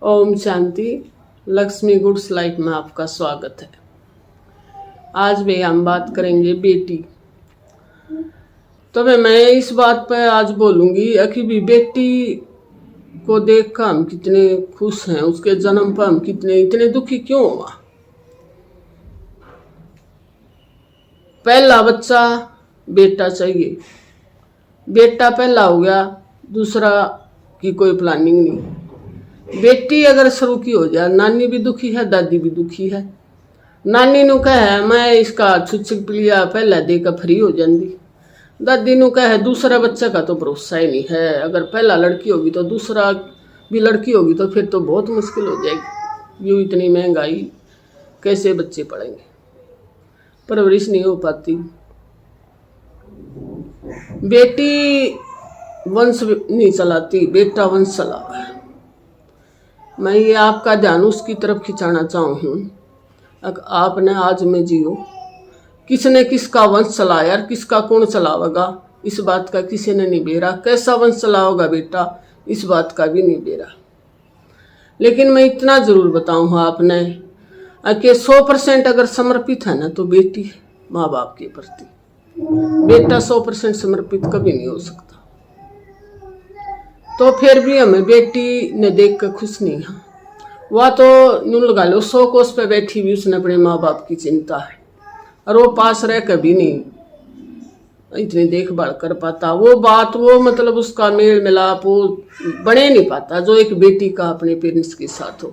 Om Shanti. Lakshmi goods life में आपका स्वागत है। आज भी हम बात करेंगे बेटी। तो मैं इस बात पर आज बोलूंगी कि भी बेटी को देखकर हम कितने खुश हैं, उसके जन्म पर हम कितने इतने दुखी क्यों हुआ। पहला बच्चा बेटा चाहिए, बेटा पहला हो गया, दूसरा की कोई प्लानिंग नहीं। बेटी अगर शुरू की हो जाए, नानी भी दुखी है, दादी भी दुखी है। नानी नु कहे मैं इसका छुच्छक पिलिया पहला देकर फ्री हो जाती, दादी नु कहे दूसरा बच्चा का तो भरोसा ही नहीं है, अगर पहला लड़की होगी तो दूसरा भी लड़की होगी तो फिर तो बहुत मुश्किल हो जाएगी, यूँ इतनी महंगाई कैसे बच्चे पढ़ेंगे, परवरिश नहीं हो पाती। बेटी वंश नहीं चलाती, बेटा वंश चलावा है। मैं ये आपका ध्यान उसकी तरफ खिंचाना चाहूँ। आपने आज में जियो, किसने किसका वंश चलाया और किसका कौन चलावेगा, इस बात का किसी ने नहीं बेरा। कैसा वंश चलाओगा बेटा, इस बात का भी नहीं बेरा। लेकिन मैं इतना जरूर बताऊँ आपने कि 100% अगर समर्पित है ना तो बेटी है माँ बाप के प्रति। बेटा 100% समर्पित कभी नहीं हो सकता। तो फिर भी हमें बेटी ने देख कर खुश नहीं है। वह तो यूँ लगा लो 100 कोस पे बैठी भी उसने अपने माँ बाप की चिंता है, और वो पास रह कभी नहीं इतनी देखभाल कर पाता। वो बात वो मतलब उसका मेल मिलाप वो बने नहीं पाता जो एक बेटी का अपने पेरेंट्स के साथ हो।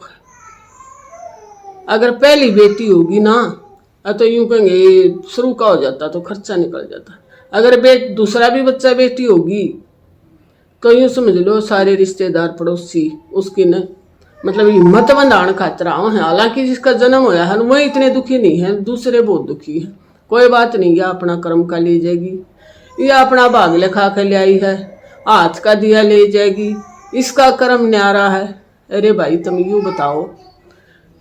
अगर पहली बेटी होगी ना तो यूँ कहेंगे शुरू का हो जाता तो खर्चा निकल जाता। अगर दूसरा भी बच्चा बेटी होगी तो यूँ समझ लो सारे रिश्तेदार पड़ोसी उसकी न मतलब हिम्मत बंधान खातर आओ हैं। हालांकि जिसका जन्म होया है वही इतने दुखी नहीं है, दूसरे बहुत दुखी है। कोई बात नहीं, या अपना कर्म का ले जाएगी, या अपना भाग लिखा कर ले आई है, हाथ का दिया ले जाएगी, इसका कर्म न्यारा है। अरे भाई तुम यूँ बताओ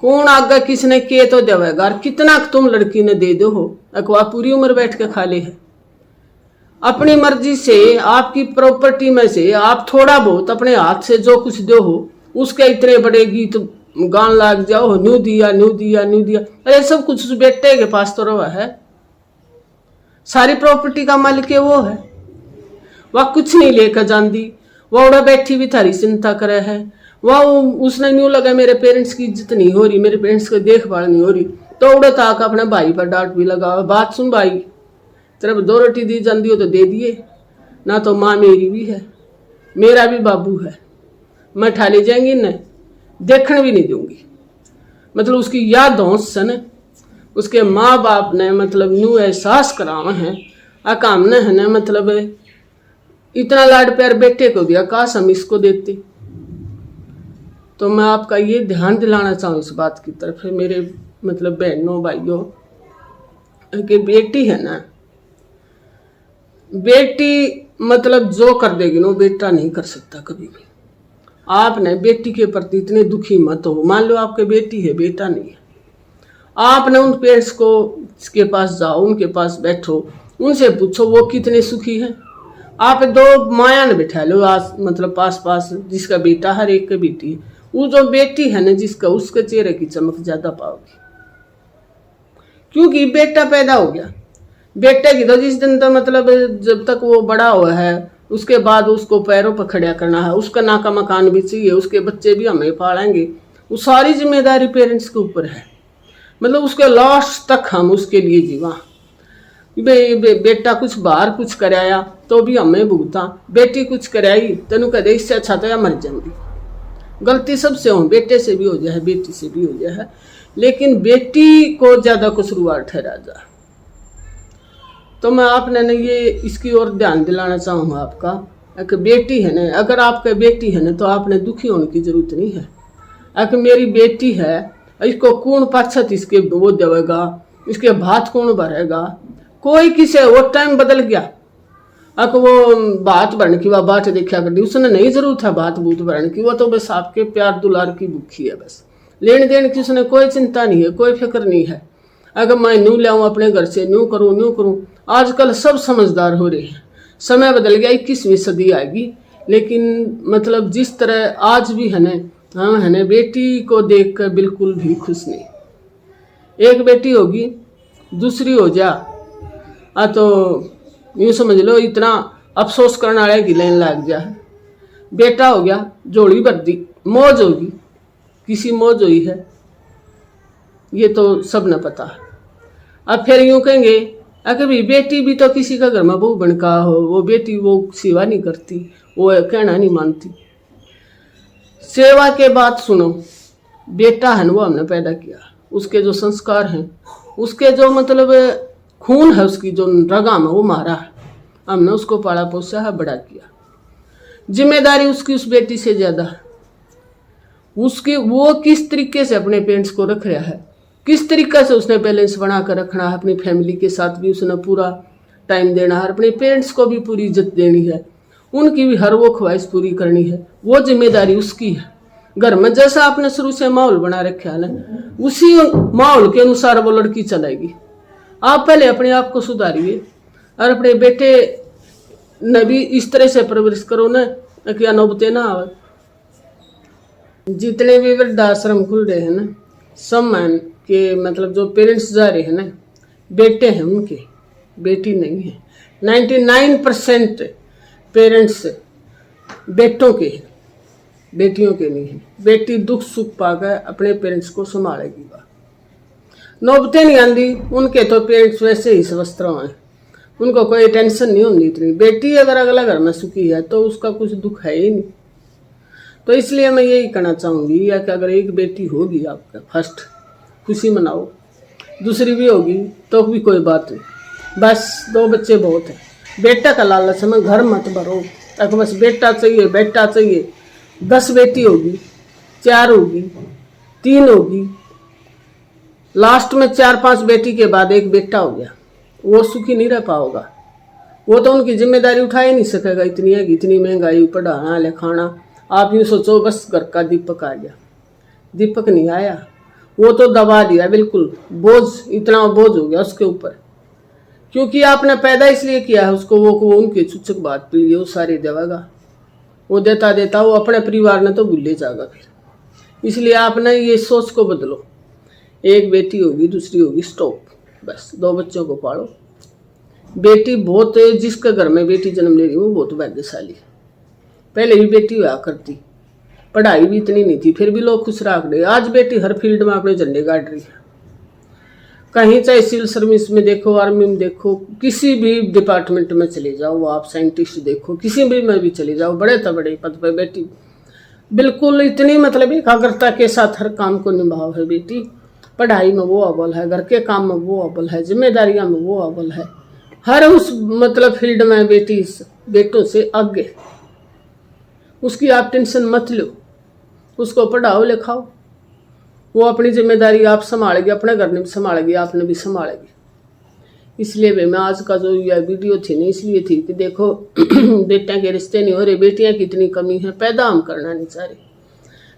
कौन आगे किसने के तो देवेगा, और कितना तुम लड़की ने दे दो हो, अकवा पूरी उम्र बैठ के खा ले है। अपनी मर्जी से आपकी प्रॉपर्टी में से आप थोड़ा बहुत अपने हाथ से जो कुछ दो हो, उसके इतने बड़े गीत गान लाग जाओ, न्यू दिया न्यू दिया न्यू दिया। अरे सब कुछ उस बेटे के पास तो रहा है, सारी प्रॉपर्टी का मालिक है वो है। वह कुछ नहीं लेकर जानती, वह उड़ा बैठी भी थारी चिंता करे है। वह उसने न्यू लगा मेरे पेरेंट्स की इज्जत नहीं हो रही, मेरे पेरेंट्स की देखभाल नहीं हो रही, तो उड़ा ताक अपने भाई पर डांट भी लगा। बात सुन भाई, तेरे 2 रोटी दी जाती हो तो दे दिए ना, तो माँ मेरी भी है, मेरा भी बाबू है, मैं ठा ले जाएंगी न, देखने भी नहीं दूंगी। मतलब उसकी याद होश से न उसके माँ बाप ने मतलब न्यू एहसास करावा है काम न है न, मतलब इतना लाड प्यार बेटे को दिया, काश हम इसको देते। तो मैं आपका ये ध्यान दिलाना चाहूँ इस बात की तरफ है मेरे मतलब बहनों भाइयों कि बेटी है ना, बेटी मतलब जो कर देगी ना बेटा नहीं कर सकता कभी भी। आपने बेटी के प्रति इतने दुखी मत हो। मान लो आपके बेटी है बेटा नहीं है, आपने उन पेरेंट्स को के पास जाओ, उनके पास बैठो, उनसे पूछो वो कितने सुखी हैं। आप 2 माया ने बिठा लो मतलब पास पास, जिसका बेटा हर एक की बेटी है, वो जो बेटी है ना जिसका, उसके चेहरे की चमक ज्यादा पाओगी, क्योंकि बेटा पैदा हो गया। बेटे की तो जिस दिन तो मतलब जब तक वो बड़ा हुआ है उसके बाद उसको पैरों पर खड़ा करना है, उसका ना का मकान भी चाहिए, उसके बच्चे भी हमें पालेंगे, वो सारी जिम्मेदारी पेरेंट्स के ऊपर है। मतलब उसके लास्ट तक हम उसके लिए जीवा। बेटा कुछ बाहर कुछ कराया तो भी हमें भुगता, बेटी कुछ कराई तेन कदे इससे अच्छा तो या मर जाऊंगी। गलती सबसे हो, बेटे से भी हो जाए बेटी से भी हो जाए, लेकिन बेटी को ज्यादा कसूरवार ठहरा जाए। तो मैं आपने न ये इसकी ओर ध्यान दिलाना चाहूँगा आपका कि बेटी है ना, अगर आपका बेटी है ना तो आपने दुखी होने की जरूरत नहीं है। अगर मेरी बेटी है, इसको कौन पाछत इसके वो देवेगा, इसके भात कौन भरेगा, कोई किसे वो टाइम बदल गया। अगर वो बात भरने की वह बात देखा कर दी, उसने नहीं जरूरत है बात बूत भरने की, वो तो बस आपके प्यार दुलार की भूखी है, बस लेने देने की उसने कोई चिंता नहीं है, कोई फिक्र नहीं है। अगर मैं न्यू लाऊं अपने घर से, न्यू करूं। आजकल सब समझदार हो रहे हैं, समय बदल गया, 21वीं सदी आएगी, लेकिन मतलब जिस तरह आज भी है ना हम है बेटी को देखकर बिल्कुल भी खुश नहीं। एक बेटी होगी, दूसरी हो जा तो यूँ समझ लो इतना अफसोस करने वाले की लाइन लग जा। बेटा हो गया, जोड़ी भर दी, मौज होगी, किसी मौज हुई है, ये तो सब न पता। अब फिर यूँ कहेंगे अगर भी बेटी भी तो किसी का घर में बहू बनका हो, वो बेटी वो सेवा नहीं करती, वो कहना नहीं मानती। सेवा के बात सुनो, बेटा है वो हमने पैदा किया, उसके जो संस्कार हैं, उसके जो मतलब खून है, उसकी जो रगा में वो मारा है, हमने उसको पाला पोसा है, बड़ा किया। जिम्मेदारी उसकी उस बेटी से ज्यादा है। उसकी वो किस तरीके से अपने पेरेंट्स को रख रहा है, किस तरीके से उसने बैलेंस बना कर रखना है, अपनी फैमिली के साथ भी उसने पूरा टाइम देना है, अपने पेरेंट्स को भी पूरी इज्जत देनी है, उनकी भी हर वो ख्वाहिश पूरी करनी है, वो जिम्मेदारी उसकी है। घर में जैसा आपने शुरू से माहौल बना रखा है ना, उसी माहौल के अनुसार वो लड़की चलेगी। आप पहले अपने आप को सुधारिए और अपने बेटे ने भी इस तरह से परवरिश करो ना कि अनौबते ना आवे। जितने भी वृद्धाश्रम खुल रहे हैं ना, सब के मतलब जो पेरेंट्स जा रहे हैं ना, बेटे हैं उनके, बेटी नहीं है। 99% पेरेंट्स बेटों के हैं, बेटियों के नहीं है। बेटी दुख सुख पाकर अपने पेरेंट्स को संभालेगी, नौबतें नहीं आंदी। उनके तो पेरेंट्स वैसे ही स्वस्थ हैं, उनको कोई टेंशन नहीं होती इतनी। बेटी अगर अगला घर में सुखी है तो उसका कुछ दुख है ही नहीं। तो इसलिए मैं यही कहना चाहूँगी या कि अगर एक बेटी होगी आपका, फर्स्ट खुशी मनाओ, दूसरी भी होगी तो भी कोई बात नहीं, बस 2 बच्चे बहुत है। बेटा का लालच में घर मत भरो, अगर बस बेटा चाहिए बेटा चाहिए। 10 बेटी होगी, 4 होगी, 3 होगी, लास्ट में 4-5 बेटी के बाद एक बेटा हो गया, वो सुखी नहीं रह पाओगा। वो तो उनकी जिम्मेदारी उठा ही नहीं सकेगा। इतनी है, इतनी महंगाई, पढ़ाना लिखाना। आप यूँ सोचो बस घर का दीपक आ गया, दीपक नहीं आया, वो तो दबा दिया बिल्कुल, बोझ, इतना बोझ हो गया उसके ऊपर, क्योंकि आपने पैदा इसलिए किया है उसको। वो उनके चुचक बात पी लिए, वो सारी देगा, वो देता देता वो अपने परिवार ने तो भूले जाएगा फिर। इसलिए आपने ये सोच को बदलो, एक बेटी होगी, दूसरी होगी, स्टॉप, बस 2 बच्चों को पालो। बेटी बहुत, जिसके घर में बेटी जन्म ले रही वो बहुत भाग्यशाली है। पहले भी बेटी हुआ करती, पढ़ाई भी इतनी नहीं थी, फिर भी लोग खुश रख रहे। आज बेटी हर फील्ड में अपने झंडे गाड़ रही है, कहीं चाहे सिविल सर्विस में देखो, आर्मी में देखो, किसी भी डिपार्टमेंट में चले जाओ, आप साइंटिस्ट देखो, किसी भी में भी चले जाओ, बड़े तो बड़े पद पर बेटी बिल्कुल इतनी मतलब एकाग्रता के साथ हर काम को निभाव है बेटी। पढ़ाई में वो अव्वल है, घर के काम में वो अव्वल है, जिम्मेदारियां में वो अव्वल है, हर उस मतलब फील्ड में बेटी बेटों से आगे। उसकी आप टेंशन मत लो, उसको पढ़ाओ लिखाओ, वो अपनी जिम्मेदारी आप संभालेगी, अपने घर में भी संभालेगी, आपने भी संभालेगी। इसलिए भाई मैं आज का जो यह वीडियो थी ना, इसलिए थी कि देखो बेटियां के रिश्ते नहीं हो रहे, बेटियां की इतनी कमी है, पैदा हम करना नहीं चाह रहे।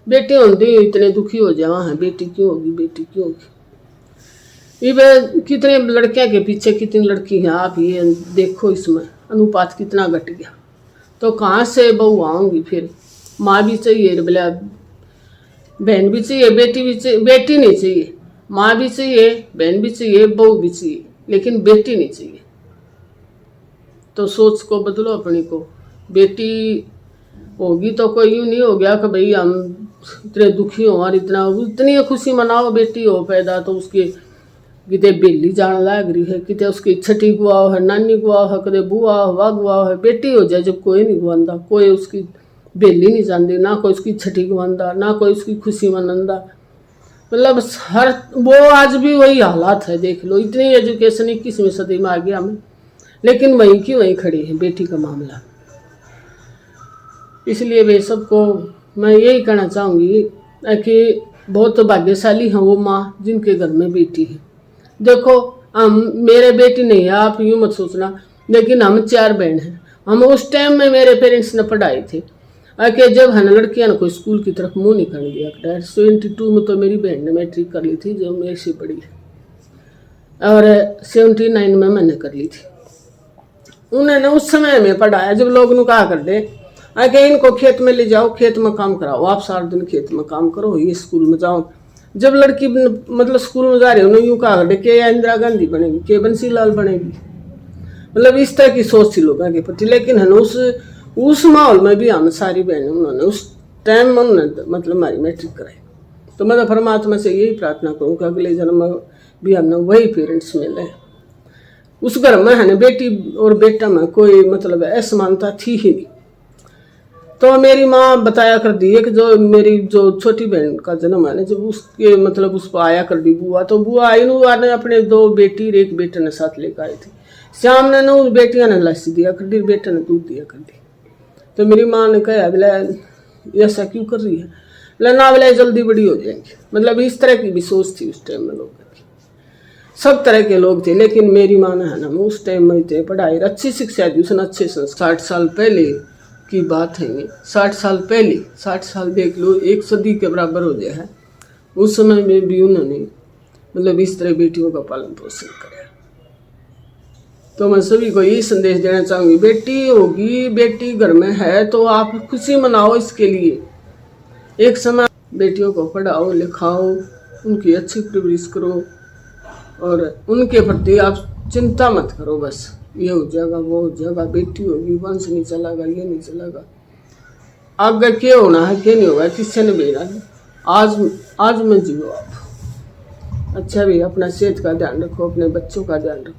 बेटे होते इतने दुखी हो जावा हैं, बेटी क्यों होगी, बेटी क्यों होगी। ये कितने लड़कियां के पीछे कितनी लड़की हैं, आप ये देखो, इसमें अनुपात कितना घट गया। तो कहाँ से बहू आऊँगी फिर। माँ भी चाहिए, बोले बहन भी चाहिए, बेटी भी चाहिए, बेटी नहीं चाहिए, माँ भी चाहिए, बहन भी चाहिए, बहू भी चाहिए, लेकिन बेटी नहीं चाहिए। तो सोच को बदलो अपनी को। बेटी होगी तो कोई यूँ नहीं हो गया कि भाई हम इतने दुखी हो और इतनी खुशी मनाओ। बेटी हो पैदा तो उसके कितने बेली जान लग रही है, कितने उसकी छठी गुआ है, नानी गुआ है, कदे बुआ वाह गुआ है। बेटी हो जाए जब कोई नहीं गुआंदा, कोई उसकी बेली नहीं जानती, ना कोई उसकी छठी गुआंदा, ना कोई उसकी खुशी मनांदा। मतलब हर वो आज भी वही हालात है, देख लो। इतनी एजुकेशन 21वीं सदी में आ गया हमें, लेकिन वहीं की वहीं खड़ी है बेटी का मामला। इसलिए वे सबको मैं यही कहना चाहूँगी कि बहुत भाग्यशाली हैं वो माँ जिनके घर में बेटी है। देखो हम, मेरे बेटी नहीं है, आप यूँ मत सोचना, लेकिन हम 4 बहन हैं। हम उस टाइम में मेरे पेरेंट्स ने पढ़ाई थी कि जब है लड़कियां ने कोई स्कूल की तरफ मुंह नहीं करने दिया। 72 में तो मेरी बहन ने मैट्रिक कर ली थी, जो मेरे से पढ़ी है, और 79 में मैंने कर ली थी। उन्होंने उस समय में पढ़ाया जब लोग कहा कर दे आगे इनको खेत में ले जाओ, खेत में काम कराओ, आप सारा दिन खेत में काम करो, ये स्कूल में जाओ। जब लड़की मतलब स्कूल में जा रही है उन्होंने यूँ कहा के या इंदिरा गांधी बनेगी, के बंसीलाल बनेगी, मतलब इस तरह की सोच थी लोगों के प्रति। लेकिन है ना उस माहौल में भी हम सारी बहनें उन्होंने उस टाइम में उन्होंने मतलब हमारी मैट्रिक कराई। तो मैं परमात्मा से यही प्रार्थना करूँ कि अगले जन्म में भी हमने वही पेरेंट्स मिले। उस घर में है ना बेटी और बेटा में कोई मतलब असमानता थी ही नहीं। तो मेरी माँ बताया कर दी है कि जो मेरी जो छोटी बहन का जन्म है ना, जब उसके मतलब उसको आया कर दी बुआ, तो बुआ ने अपने 2 बेटी और 1 बेटे ने साथ लेकर आए थे। श्याम ने ना उस बेटियां ने लस्सी दिया कर दी, बेटे ने दूध दिया कर दी। तो मेरी माँ ने कहा बोला ऐसा क्यों कर रही है, बोला ना बोला जल्दी बड़ी हो जाएंगी। मतलब इस तरह की भी सोच थी उस टाइम में लोगों की, सब तरह के लोग थे। लेकिन मेरी माँ ने है ना उस टाइम में थे पढ़ाई अच्छी शिक्षा दी उसने, अच्छे से। 60 साल पहले की बात है ये, 60 साल पहले, 60 साल देख लो, 1 सदी के बराबर हो गया है। उस समय में भी उन्होंने मतलब इस तरह बेटियों का पालन पोषण कराया। तो मैं सभी को यही संदेश देना चाहूँगी, बेटी होगी, बेटी घर में है तो आप खुशी मनाओ इसके लिए। एक समय बेटियों को पढ़ाओ लिखाओ, उनकी अच्छी परवरिश करो और उनके प्रति आप चिंता मत करो। बस ये हो जाएगा वो हो जाएगा, बेटी होगी वंश नहीं चलेगा, ये नहीं चलेगा, आगे क्या होना है क्या नहीं होगा किससे ने बेरा है। आज में जियो आप। अच्छा भी अपना सेहत का ध्यान रखो, अपने बच्चों का ध्यान रखो।